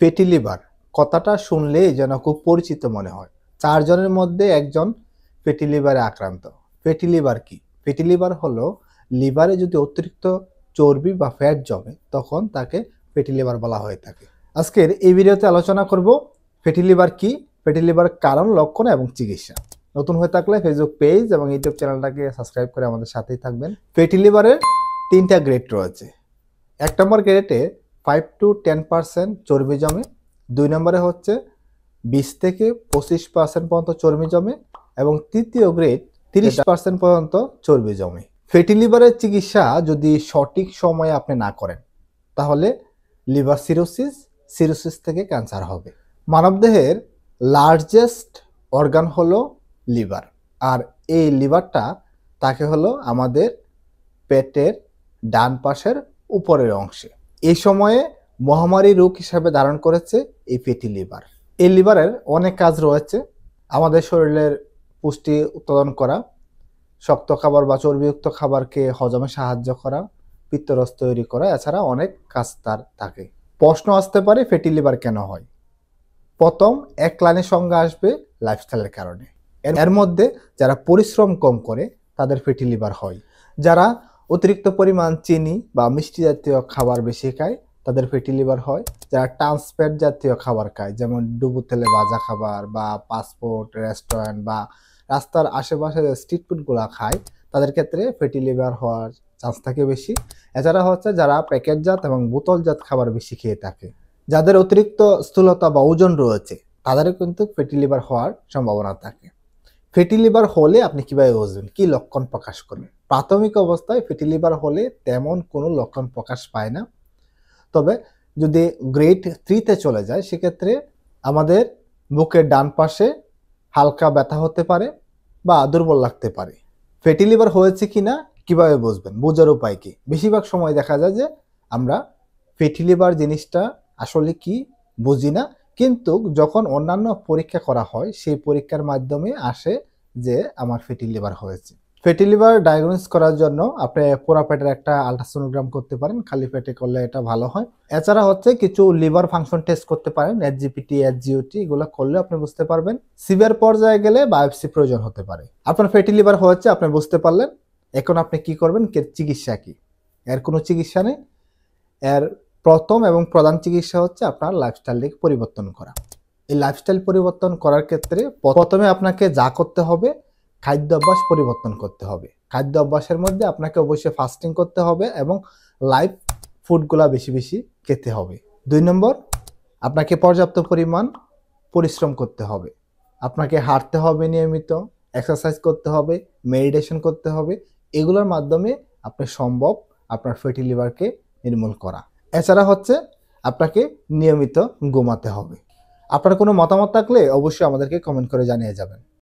Fatty liver কথাটা শুনলেই যেন খুব পরিচিত মনে হয়। ৪ জনের মধ্যে একজন ফ্যাটি লিভারে আক্রান্ত। ফ্যাটি লিভার কি? ফ্যাটি লিভার হলো লিভারে যদি অতিরিক্ত চর্বি বা ফ্যাট জমে তখন তাকে ফ্যাটি লিভার বলা হয়ে থাকে। আজকের এই ভিডিওতে আলোচনা করব ফ্যাটি লিভার কি, ফ্যাটি লিভার কারণ, লক্ষণ এবং চিকিৎসা। নতুন হয়ে থাকলে ফেসবুক পেজ এবং ইউটিউব চ্যানেলটাকে সাবস্ক্রাইব করে আমাদের সাথেই থাকবেন। ফ্যাটি লিভারের ৩টা গ্রেড রয়েছে। ১ নম্বর গ্রেডে 5 to 10% চর্বি জমে। ২ নম্বরে হচ্ছে ২০ থেকে ২৫% পর্যন্ত চর্বি জমে এবং তৃতীয় গ্রেড ৩০% পর্যন্ত চর্বি জমে। ফ্যাটি লিভারের চিকিৎসা যদি সঠিক সময়ে আপনি না করেন তাহলে লিভার সিরোসিস থেকে ক্যান্সার হবে। মানবদেহের লার্জেস্ট অর্গান হলো লিভার, আর এই লিভারটা তাকে হলো আমাদের পেটের ডান পাশের উপরের অংশে। এই সময়ে মহামারী রোগ হিসাবে ধারণ করেছে এই ফ্যাটি লিভার। এই লিভারের অনেক কাজ রয়েছে। আমাদের শরীরের পুষ্টি উৎপাদন করা, শক্ত খাবার বা চর্বিযুক্ত খাবারকে হজমে সাহায্য করা, পিত্তরস তৈরি করা, এছাড়া অনেক কাজ তার থাকে। প্রশ্ন আসতে পারে ফ্যাটি লিভার কেন হয়? প্রথম এক লাইনে সংজ্ঞা আসবে লাইফস্টাইলের কারণে। এর মধ্যে যারা পরিশ্রম কম করে তাদের ফ্যাটি লিভার হয়। যারা অতিরিক্ত পরিমাণ চিনি বা মিষ্টি জাতীয় খাবার বেশি খায় তাদের ফ্যাটি লিভার হয়। যারা ট্রান্সফ্যাট জাতীয় খাবার খায়, যেমন ডুবো তেলে ভাজা খাবার বা ফাস্টফুড রেস্টুরেন্ট বা রাস্তার আশেপাশে স্ট্রিট ফুডগুলো খায় তাদের ক্ষেত্রে ফ্যাটি লিভার হওয়ার চান্স থাকে বেশি। এছাড়া হচ্ছে যারা প্যাকেটজাত এবং বোতলজাত খাবার বেশি খেয়ে থাকে, যাদের অতিরিক্ত স্থূলতা বা ওজন রয়েছে তাদেরও কিন্তু ফ্যাটি লিভার হওয়ার সম্ভাবনা থাকে। ফ্যাটি লিভার হলে আপনি কিভাবে বুঝবেন, কি লক্ষণ প্রকাশ করবে? প্রাথমিক অবস্থায় ফ্যাটি লিভার হলে তেমন কোনো লক্ষণ প্রকাশ পায় না। তবে যদি গ্রেড 3-তে চলে যায় সেক্ষেত্রে আমাদের বুকের ডান পাশে হালকা ব্যথা হতে পারে বা দুর্বল লাগতে পারে। ফ্যাটি লিভার হয়েছে কিনা কিভাবে বুঝবেন, বোঝার উপায় কি? বেশিরভাগ সময় দেখা যায় যে আমরা ফ্যাটি লিভার জিনিসটা আসলে কি বুঝি না, কিন্তু যখন অন্যান্য পরীক্ষা করা হয় সেই পরীক্ষার মাধ্যমে আসে যে আমার ফ্যাটি লিভার হয়েছে। ফ্যাটি লিভার ডায়াগনোস করার জন্য আপনি পুরো পেটের একটা আল্ট্রাসোনোগ্রাম করতে পারেন, খালি পেটে করলে এটা ভালো হয়। এছাড়া হচ্ছে কিছু লিভার ফাংশন টেস্ট করতে পারেন, এসজিপিটি, এসজিওটি, এগুলো করলে আপনি বুঝতে পারবেন। সিভিয়ার পর্যায়ে গেলে বায়োপসি প্রয়োজন হতে পারে। আপনার ফ্যাটি লিভার হয়েছে আপনি বুঝতে পারলেন, এখন আপনি কি করবেন, চিকিৎসা কি? এর কোনো চিকিৎসা নেই। এর প্রথম এবং প্রধান চিকিৎসা হচ্ছে আপনার লাইফস্টাইলটাকে পরিবর্তন করা। এই লাইফস্টাইল পরিবর্তন করার ক্ষেত্রে প্রথমে আপনাকে যা করতে হবে, খাদ্য অভ্যাস পরিবর্তন করতে হবে। খাদ্য অভ্যাসের মধ্যে আপনাকে অবশ্যই ফাস্টিং করতে হবে এবং লাইভ ফুডগুলা বেশি বেশি খেতে হবে। ২ নম্বর, আপনাকে পর্যাপ্ত পরিমাণ পরিশ্রম করতে হবে। আপনাকে হাঁটতে হবে নিয়মিত, এক্সারসাইজ করতে হবে, মেডিটেশন করতে হবে। এগুলোর মাধ্যমে আপনি সম্ভব আপনার ফ্যাটি লিভারকে নির্মূল করা। এছাড়া হচ্ছে আপনাকে নিয়মিত ঘুমাতে হবে। আপনার কোনো মতামত থাকলে অবশ্যই আমাদেরকে কমেন্ট করে জানিয়ে যাবেন।